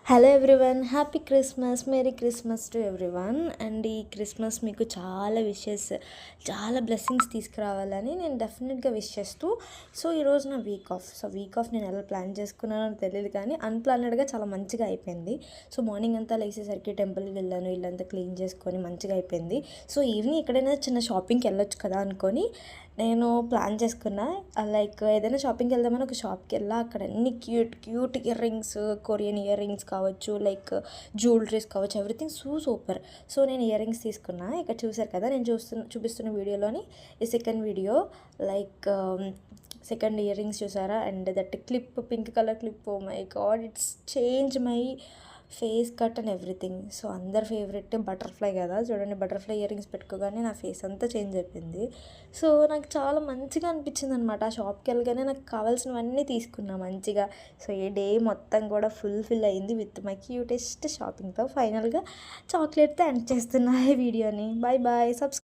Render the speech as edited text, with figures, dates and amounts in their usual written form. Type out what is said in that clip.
Hello everyone, happy Christmas, merry Christmas to everyone. And ఈ Christmas మీకు చాలా wishes, చాలా బ్లెస్సింగ్స్ తీసుకురావాలని నేను డెఫినెట్గా విష్ చేస్తూ. సో ఈరోజు నా వీక్ ఆఫ్ నేను ఎలా ప్లాన్ చేసుకున్నానో తెలియదు, కానీ అన్ప్లానెడ్గా చాలా మంచిగా అయిపోయింది. సో మార్నింగ్ అంతా లేచేసరికి టెంపుల్కి వెళ్ళాను, ఇల్లంతా క్లీన్ చేసుకొని మంచిగా అయిపోయింది. సో ఈవినింగ్ ఎక్కడైనా చిన్న షాపింగ్కి వెళ్ళొచ్చు కదా అనుకొని నేను ప్లాన్ చేసుకున్నా. లైక్ ఏదైనా షాపింగ్కి వెళ్దామని ఒక షాప్కి వెళ్ళా. అక్కడ అన్ని cute earrings, Korean earrings కావచ్చు, లైక్ జ్యువెలరీస్ కావచ్చు, ఎవ్రీథింగ్ సూపర్. సో నేను ఇయర్ రింగ్స్ తీసుకున్నా. ఇక్కడ చూసారు కదా, నేను చూపిస్తున్న వీడియోలోని ఈ second video. Like second earrings చూసారా? And that clip, pink colour clip, oh my god, it's change my face cut and everything. So అందరి ఫేవరెట్ బటర్ఫ్లై కదా, చూడండి, బటర్ఫ్లై ఇయర్ రింగ్స్ పెట్టుకోగానే నా ఫేస్ అంతా చేంజ్ అయిపోయింది. సో నాకు చాలా మంచిగా అనిపించింది అనమాట. ఆ షాప్కి వెళ్ళగానే నాకు కావాల్సినవన్నీ తీసుకున్నా మంచిగా. సో ఈ డే మొత్తం కూడా ఫుల్ఫిల్ అయింది విత్ మై క్యూటెస్ట్ షాపింగ్తో. ఫైనల్గా చాక్లెట్తో ఎండ్ చేస్తున్నా ఈ వీడియోని. Bye bye.